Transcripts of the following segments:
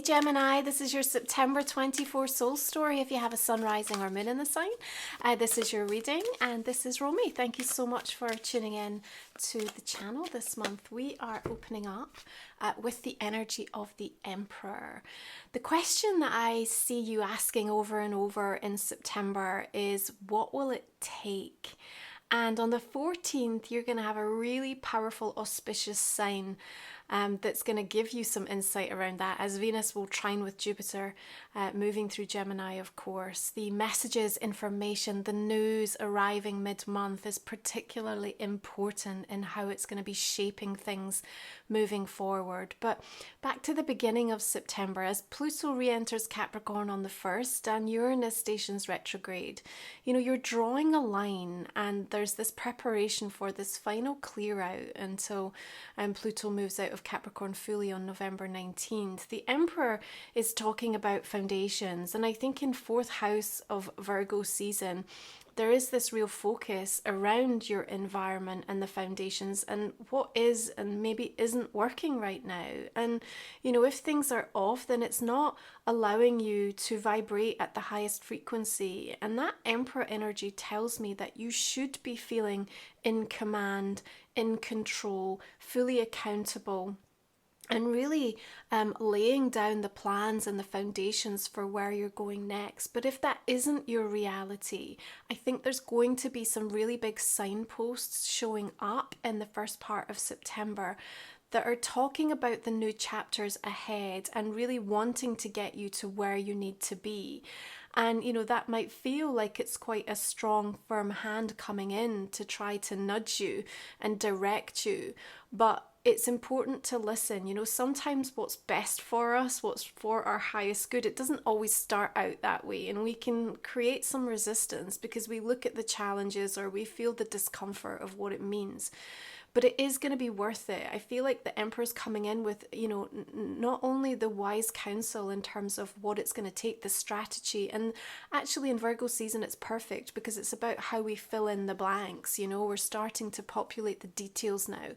Gemini. This is your September 24 soul story if you have a sun, rising or moon in the sign. This is your reading, and this is Romy. Thank you so much for tuning in to the channel this month. We are opening up with the energy of the Emperor. The question that I see you asking over and over in September is, what will it take? And on the 14th, you're going to have a really powerful, auspicious sign that's going to give you some insight around that, as Venus will trine with Jupiter, moving through Gemini, of course. The messages, information, the news arriving mid-month is particularly important in how it's going to be shaping things moving forward. But back to the beginning of September, as Pluto re-enters Capricorn on the 1st and Uranus stations retrograde, you're drawing a line, and there's this preparation for this final clear out until Pluto moves out of Capricorn fully on November 19th. The Emperor is talking about foundations, and I think in 4th house of Virgo season, there is this real focus around your environment and the foundations and what is and maybe isn't working right now. And, if things are off, then it's not allowing you to vibrate at the highest frequency. And that Emperor energy tells me that you should be feeling in command, in control, fully accountable, and really laying down the plans and the foundations for where you're going next. But if that isn't your reality, I think there's going to be some really big signposts showing up in the first part of September that are talking about the new chapters ahead and really wanting to get you to where you need to be. And, that might feel like it's quite a strong, firm hand coming in to try to nudge you and direct you. But it's important to listen. Sometimes what's best for us, what's for our highest good, it doesn't always start out that way. And we can create some resistance because we look at the challenges or we feel the discomfort of what it means. But it is going to be worth it. I feel like the Emperor's coming in with, not only the wise counsel in terms of what it's going to take, the strategy, and actually in Virgo season it's perfect because it's about how we fill in the blanks. We're starting to populate the details now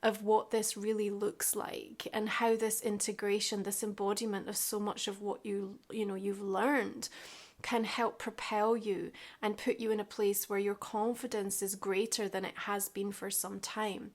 of what this really looks like and how this integration, this embodiment of so much of what you've learned can help propel you and put you in a place where your confidence is greater than it has been for some time.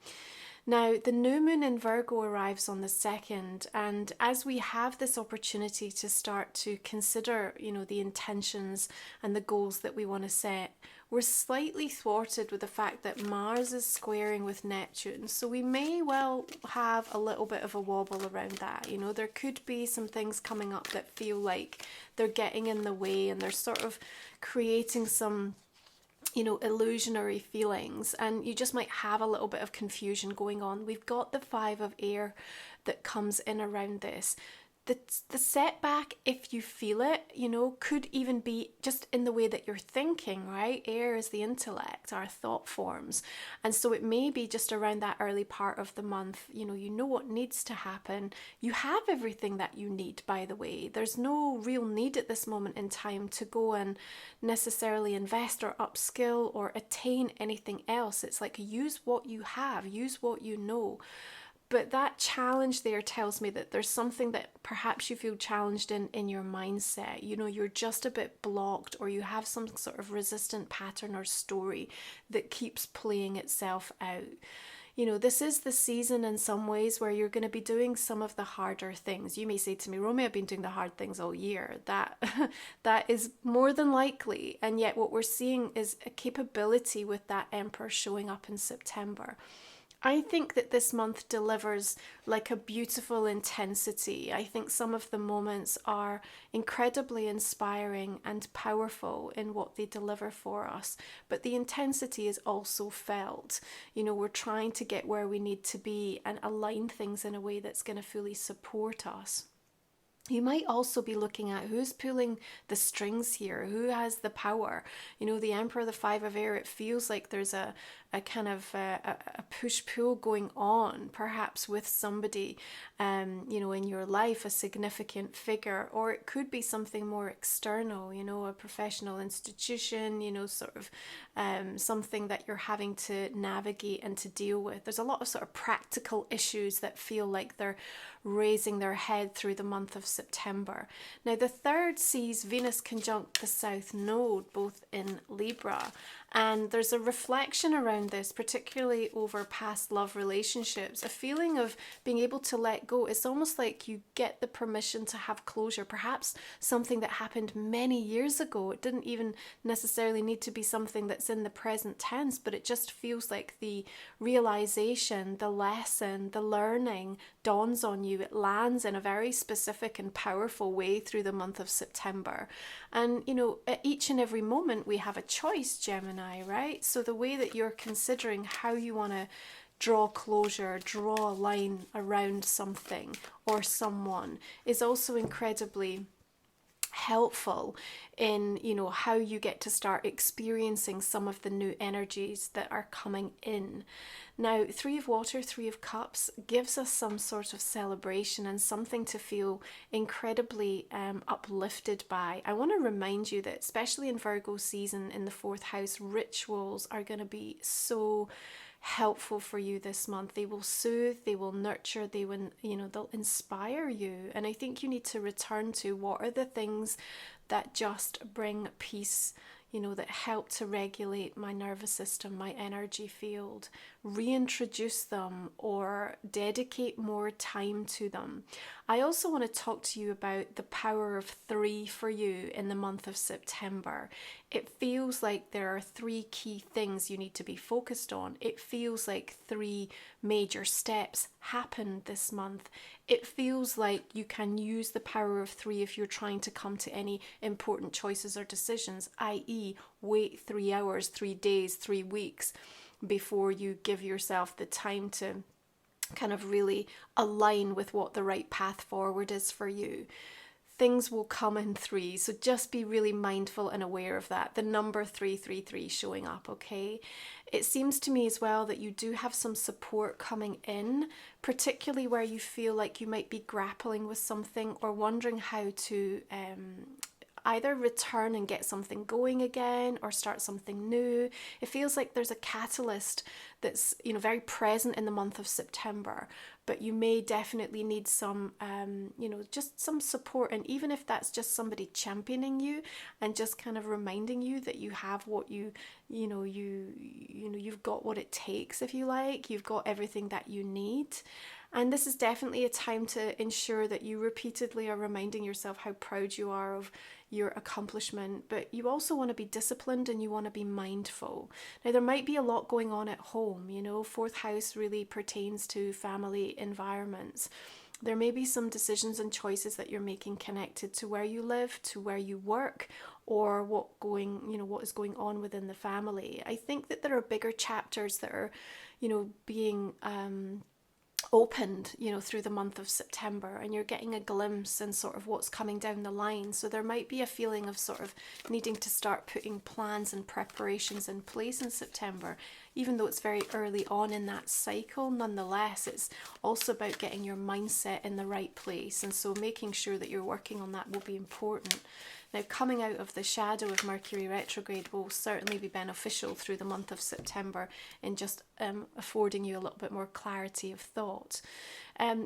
Now, the new moon in Virgo arrives on the 2nd, and as we have this opportunity to start to consider, the intentions and the goals that we want to set, we're slightly thwarted with the fact that Mars is squaring with Neptune. So we may well have a little bit of a wobble around that. There could be some things coming up that feel like they're getting in the way and they're sort of creating some illusionary feelings, and you just might have a little bit of confusion going on. We've got the 5 of air that comes in around this. The setback, if you feel it, could even be just in the way that you're thinking, right? Air is the intellect, our thought forms. And so it may be just around that early part of the month, you know what needs to happen. You have everything that you need, by the way. There's no real need at this moment in time to go and necessarily invest or upskill or attain anything else. It's like, use what you have, use what you know. But that challenge there tells me that there's something that perhaps you feel challenged in your mindset. You're just a bit blocked, or you have some sort of resistant pattern or story that keeps playing itself out. This is the season in some ways where you're going to be doing some of the harder things. You may say to me, Romy, I've been doing the hard things all year. That is more than likely. And yet what we're seeing is a capability with that Emperor showing up in September. I think that this month delivers like a beautiful intensity. I think some of the moments are incredibly inspiring and powerful in what they deliver for us. But the intensity is also felt. We're trying to get where we need to be and align things in a way that's going to fully support us. You might also be looking at who's pulling the strings here, who has the power. The Emperor, the 5 of air, it feels like there's a kind of a push-pull going on, perhaps with somebody, in your life, a significant figure, or it could be something more external, a professional institution, sort of something that you're having to navigate and to deal with. There's a lot of sort of practical issues that feel like they're raising their head through the month of September. Now, the third sees Venus conjunct the South Node, both in Libra. And there's a reflection around this, particularly over past love relationships, a feeling of being able to let go. It's almost like you get the permission to have closure, perhaps something that happened many years ago. It didn't even necessarily need to be something that's in the present tense, but it just feels like the realization, the lesson, the learning dawns on you. It lands in a very specific and powerful way through the month of September. And, you know, at each and every moment we have a choice, Gemini, right? So the way that you're considering how you want to draw closure, draw a line around something or someone is also incredibly helpful in, you know, how you get to start experiencing some of the new energies that are coming in. Now, Three of Water, Three of Cups gives us some sort of celebration and something to feel incredibly uplifted by. I want to remind you that, especially in Virgo season in the 4th house, rituals are going to be so helpful for you this month. They will soothe, they will nurture, they will, you know, they'll inspire you. And I think you need to return to what are the things that just bring peace, you know, that help to regulate my nervous system, my energy field. Reintroduce them or dedicate more time to them. I also want to talk to you about the power of 3 for you in the month of September. It feels like there are 3 key things you need to be focused on. It feels like 3 major steps happen this month. It feels like you can use the power of 3 if you're trying to come to any important choices or decisions, i.e. wait 3 hours, 3 days, 3 weeks before you give yourself the time to kind of really align with what the right path forward is for you. Things will come in 3, so just be really mindful and aware of that. The number 333 showing up, okay? It seems to me as well that you do have some support coming in, particularly where you feel like you might be grappling with something or wondering how to either return and get something going again or start something new. It feels like there's a catalyst that's, you know, very present in the month of September, but you may definitely need some, you know, just some support. And even if that's just somebody championing you and just kind of reminding you that you have what you've got what it takes, if you like, you've got everything that you need. And this is definitely a time to ensure that you repeatedly are reminding yourself how proud you are of your accomplishment, but you also want to be disciplined and you want to be mindful. Now, there might be a lot going on at home, you know, 4th house really pertains to family environments. There may be some decisions and choices that you're making connected to where you live, to where you work, or what is going on within the family. I think that there are bigger chapters that are, you know, being opened, you know, through the month of September, and you're getting a glimpse and sort of what's coming down the line. So there might be a feeling of sort of needing to start putting plans and preparations in place in September, even though it's very early on in that cycle. Nonetheless, it's also about getting your mindset in the right place, and so making sure that you're working on that will be important. Now, coming out of the shadow of Mercury retrograde will certainly be beneficial through the month of September in just affording you a little bit more clarity of thought.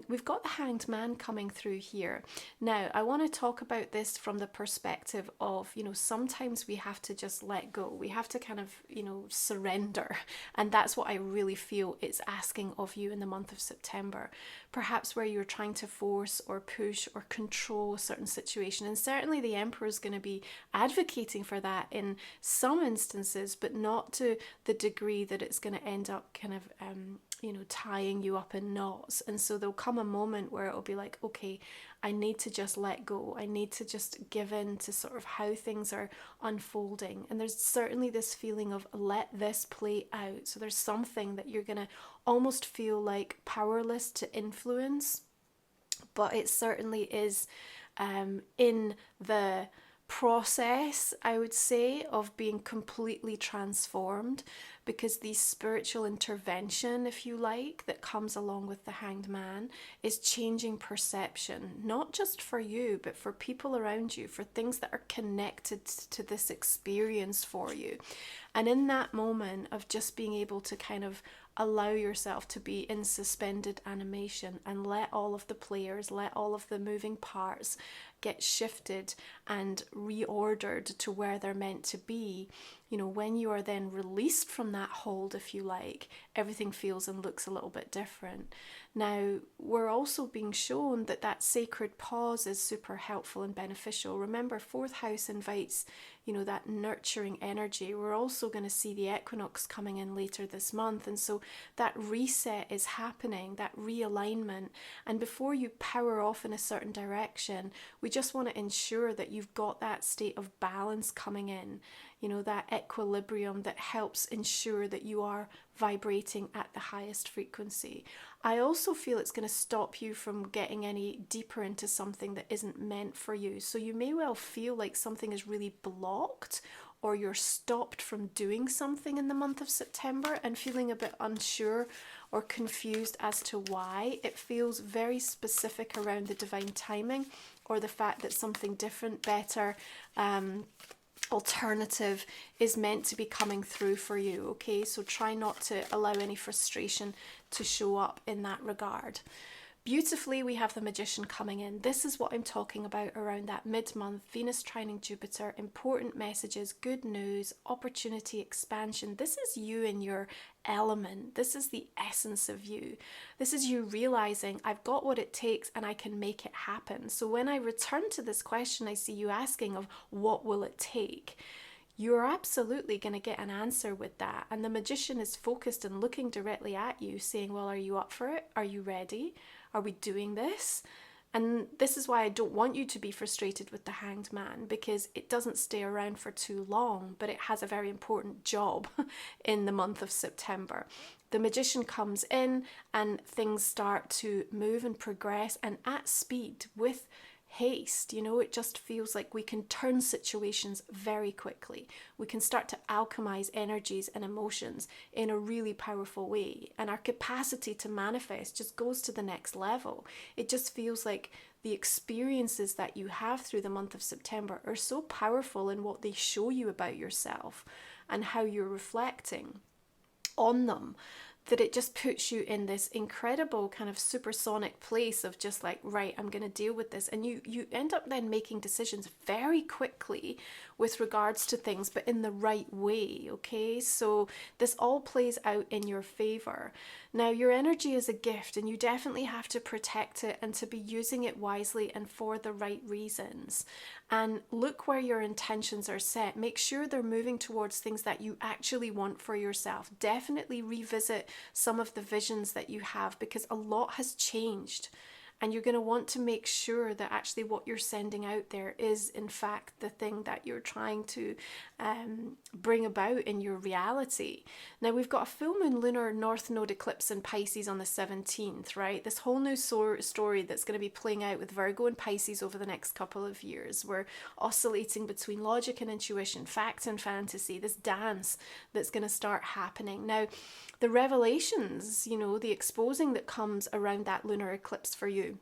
We've got the Hanged Man coming through here. Now, I want to talk about this from the perspective of, you know, sometimes we have to just let go. We have to kind of, you know, surrender. And that's what I really feel it's asking of you in the month of September. Perhaps where you're trying to force or push or control a certain situation. And certainly the Emperor is going to be advocating for that in some instances, but not to the degree that it's going to end up kind of tying you up in knots. And so there'll come a moment where it'll be like, okay, I need to just let go. I need to just give in to sort of how things are unfolding. And there's certainly this feeling of let this play out. So there's something that you're going to almost feel like powerless to influence, but it certainly is in the process, I would say, of being completely transformed, because the spiritual intervention, if you like, that comes along with the Hanged Man is changing perception, not just for you, but for people around you, for things that are connected to this experience for you. And in that moment of just being able to kind of allow yourself to be in suspended animation and let all of the players, let all of the moving parts get shifted and reordered to where they're meant to be. You know, when you are then released from that hold, if you like, everything feels and looks a little bit different. Now, we're also being shown that that sacred pause is super helpful and beneficial. Remember, fourth house invites, you know, that nurturing energy. We're also going to see the equinox coming in later this month. And so that reset is happening, that realignment. And before you power off in a certain direction, we just want to ensure that you've got that state of balance coming in, you know, that equilibrium that helps ensure that you are vibrating at the highest frequency. I also feel it's going to stop you from getting any deeper into something that isn't meant for you. So you may well feel like something is really blocked, or you're stopped from doing something in the month of September and feeling a bit unsure or confused as to why. It feels very specific around the divine timing, or the fact that something different, better, alternative is meant to be coming through for you. Okay, so try not to allow any frustration to show up in that regard. Beautifully, we have the Magician coming in. This is what I'm talking about around that mid-month, Venus trining Jupiter, important messages, good news, opportunity, expansion. This is you in your element. This is the essence of you. This is you realizing I've got what it takes and I can make it happen. So when I return to this question, I see you asking of what will it take? You're absolutely going to get an answer with that. And the Magician is focused and looking directly at you, saying, well, are you up for it? Are you ready? Are we doing this? And this is why I don't want you to be frustrated with the Hanged Man, because it doesn't stay around for too long, but it has a very important job in the month of September. The Magician comes in and things start to move and progress, and at speed with haste. You know, it just feels like we can turn situations very quickly. We can start to alchemize energies and emotions in a really powerful way. And our capacity to manifest just goes to the next level. It just feels like the experiences that you have through the month of September are so powerful in what they show you about yourself and how you're reflecting on them, that it just puts you in this incredible kind of supersonic place of just like, right, I'm going to deal with this. And you end up then making decisions very quickly with regards to things, but in the right way, okay? So this all plays out in your favor. Now, your energy is a gift, and you definitely have to protect it and to be using it wisely and for the right reasons. And look where your intentions are set. Make sure they're moving towards things that you actually want for yourself. Definitely revisit some of the visions that you have, because a lot has changed. And you're going to want to make sure that actually what you're sending out there is, in fact, the thing that you're trying to bring about in your reality. Now, we've got a full moon lunar north node eclipse in Pisces on the 17th, right? This whole new story that's going to be playing out with Virgo and Pisces over the next couple of years. We're oscillating between logic and intuition, fact and fantasy, this dance that's going to start happening. Now, the revelations, you know, the exposing that comes around that lunar eclipse for you,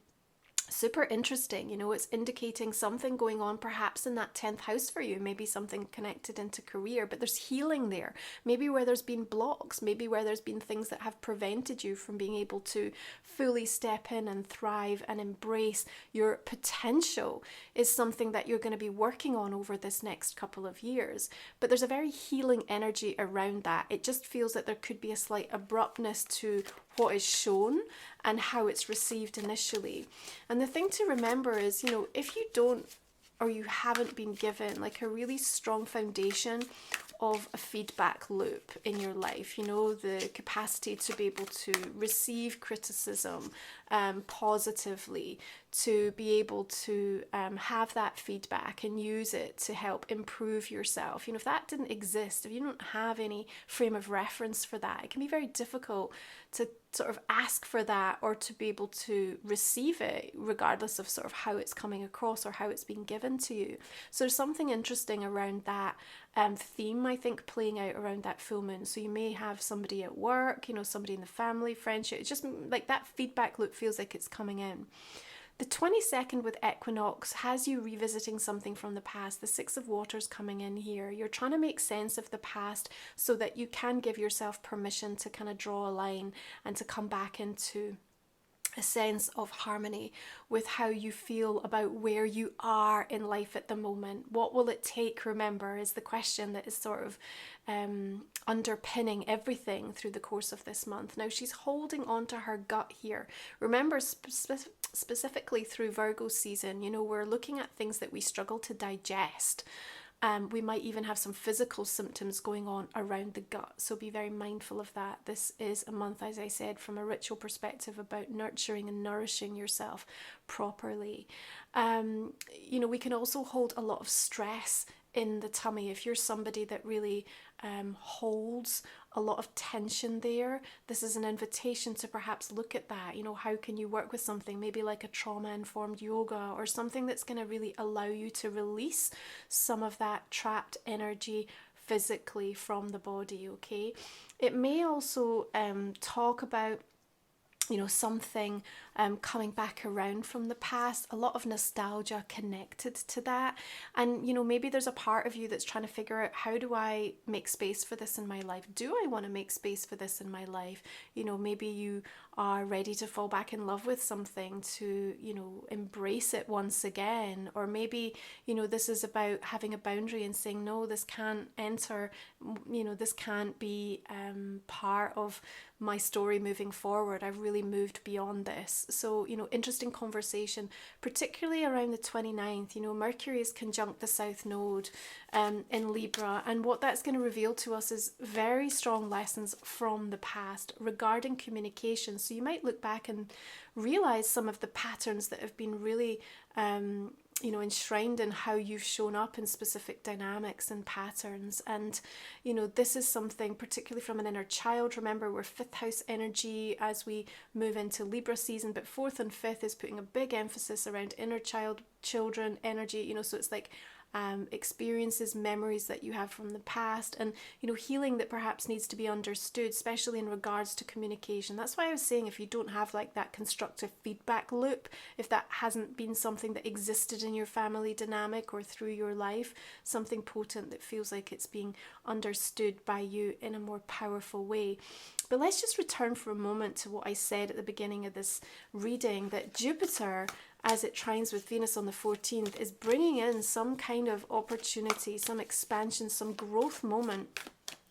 super interesting. You know, it's indicating something going on perhaps in that 10th house for you, maybe something connected into career, but there's healing there, maybe where there's been blocks, maybe where there's been things that have prevented you from being able to fully step in and thrive and embrace your potential, is something that you're going to be working on over this next couple of years. But there's a very healing energy around that. It just feels that there could be a slight abruptness to what is shown and how it's received initially. And the thing to remember is, you know, if you don't, or you haven't been given like a really strong foundation of a feedback loop in your life, you know, the capacity to be able to receive criticism positively, to be able to have that feedback and use it to help improve yourself. You know, if that didn't exist, if you don't have any frame of reference for that, it can be very difficult to sort of ask for that or to be able to receive it, regardless of sort of how it's coming across or how it's being given to you. So there's something interesting around that theme, I think, playing out around that full moon. So you may have somebody at work, you know, somebody in the family, friendship. It's just like that feedback loop feels like it's coming in. The 22nd with equinox has you revisiting something from the past. The Six of Waters coming in here. You're trying to make sense of the past so that you can give yourself permission to kind of draw a line and to come back into a sense of harmony with how you feel about where you are in life at the moment. What will it take, remember, is the question that is sort of underpinning everything through the course of this month. Now, she's holding on to her gut here. Remember, specifically through Virgo season, you know, we're looking at things that we struggle to digest. We might even have some physical symptoms going on around the gut, so be very mindful of that. This is a month, as I said, from a ritual perspective about nurturing and nourishing yourself properly. You know, we can also hold a lot of stress in the tummy. If you're somebody that really holds a lot of tension there, this is an invitation to perhaps look at that. You know, how can you work with something maybe like a trauma-informed yoga or something that's going to really allow you to release some of that trapped energy physically from the body, okay? It may also talk about, you know, something coming back around from the past, a lot of nostalgia connected to that. And, you know, maybe there's a part of you that's trying to figure out, how do I make space for this in my life? Do I want to make space for this in my life? You know, maybe you are ready to fall back in love with something, to, you know, embrace it once again. Or maybe, you know, this is about having a boundary and saying, no, this can't enter, you know, this can't be part of my story moving forward. I've really moved beyond this. So, you know, interesting conversation, particularly around the 29th. You know, Mercury is conjunct the South Node in Libra, and what that's going to reveal to us is very strong lessons from the past regarding communication. So you might look back and realize some of the patterns that have been really you know, enshrined in how you've shown up in specific dynamics and patterns. And, you know, this is something particularly from an inner child. Remember, we're 5th house energy as we move into Libra season, but 4th and 5th is putting a big emphasis around inner child, children energy, you know, so it's like experiences, memories that you have from the past, and, you know, healing that perhaps needs to be understood, especially in regards to communication. That's why I was saying, if you don't have like that constructive feedback loop, if that hasn't been something that existed in your family dynamic or through your life, something potent that feels like it's being understood by you in a more powerful way. But let's just return for a moment to what I said at the beginning of this reading, that Jupiter, as it trines with Venus on the 14th, is bringing in some kind of opportunity, some expansion, some growth moment,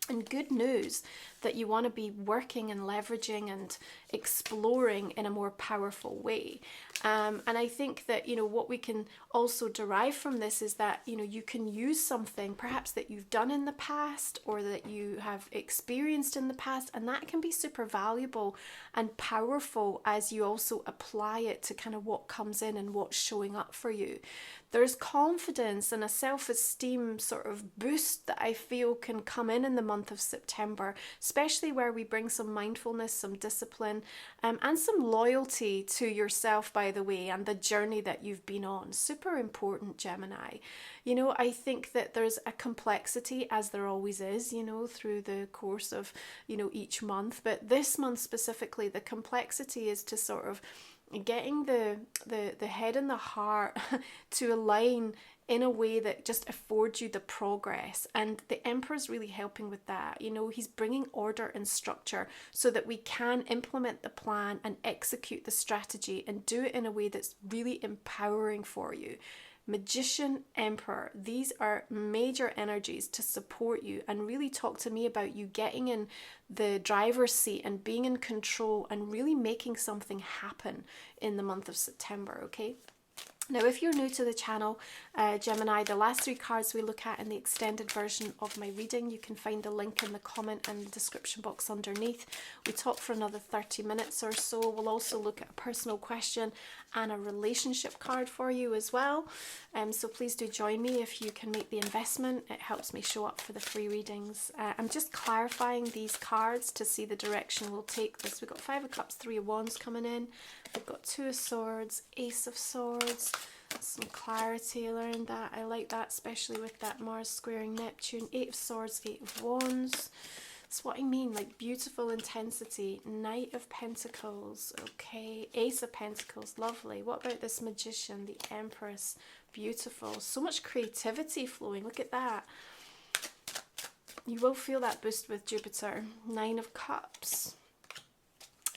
and good news that you want to be working and leveraging and exploring in a more powerful way. And I think that, you know, what we can also derive from this is that, you know, you can use something perhaps that you've done in the past or that you have experienced in the past, and that can be super valuable and powerful as you also apply it to kind of what comes in and what's showing up for you. There's confidence and a self-esteem sort of boost that I feel can come in the month of September, especially where we bring some mindfulness, some discipline, and some loyalty to yourself, by the way, and the journey that you've been on. Super important, Gemini. You know, I think that there's a complexity, as there always is, you know, through the course of, you know, each month. But this month specifically, the complexity is to sort of getting the head and the heart to align in a way that just affords you the progress. And the Emperor's really helping with that. You know, he's bringing order and structure so that we can implement the plan and execute the strategy and do it in a way that's really empowering for you. Magician, Emperor, these are major energies to support you and really talk to me about you getting in the driver's seat and being in control and really making something happen in the month of September, okay? Now, if you're new to the channel, Gemini, the last 3 cards we look at in the extended version of my reading, you can find the link in the comment and the description box underneath. We talk for another 30 minutes or so. We'll also look at a personal question and a relationship card for you as well. So please do join me if you can make the investment. It helps me show up for the free readings. I'm just clarifying these cards to see the direction we'll take this. We've got 5 of Cups, 3 of Wands coming in. We've got 2 of Swords, Ace of Swords. Some clarity around that. I like that, especially with that Mars squaring Neptune. 8 of Swords, 8 of Wands. That's what I mean, like beautiful intensity. Knight of Pentacles, okay. Ace of Pentacles, lovely. What about this Magician, the Empress? Beautiful. So much creativity flowing. Look at that. You will feel that boost with Jupiter. Nine of Cups.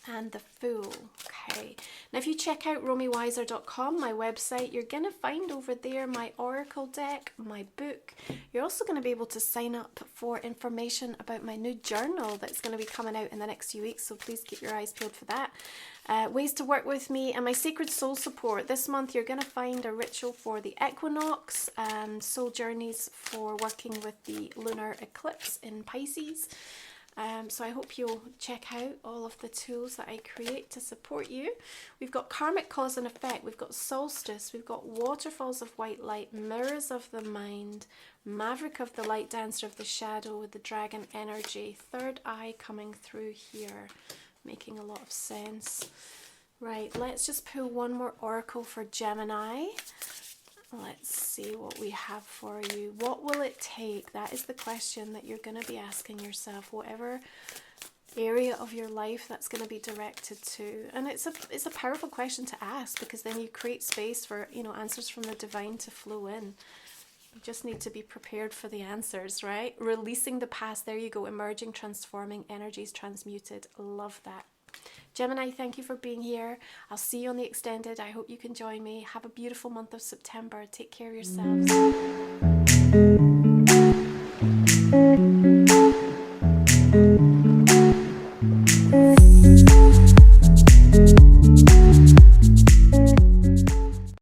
And the Fool. Okay. Now if you check out romywiser.com, my website, you're going to find over there my oracle deck, my book. You're also going to be able to sign up for information about my new journal that's going to be coming out in the next few weeks, so please keep your eyes peeled for that. Ways to work with me and my Sacred Soul Support. This month you're going to find a ritual for the equinox, soul journeys for working with the lunar eclipse in Pisces. So I hope you'll check out all of the tools that I create to support you. We've got karmic cause and effect, we've got solstice, we've got waterfalls of white light, mirrors of the mind, maverick of the light, dancer of the shadow with the dragon energy, third eye coming through here, making a lot of sense. Right, let's just pull one more oracle for Gemini. Let's see what we have for you. What will it take? That is the question that you're going to be asking yourself, whatever area of your life that's going to be directed to. And it's a powerful question to ask, because then you create space for, you know, answers from the divine to flow in. You just need to be prepared for the answers, right? Releasing the past. There you go. Emerging, transforming, energies transmuted. Love that. Gemini, thank you for being here. I'll see you on the extended. I hope you can join me. Have a beautiful month of September. Take care of yourselves.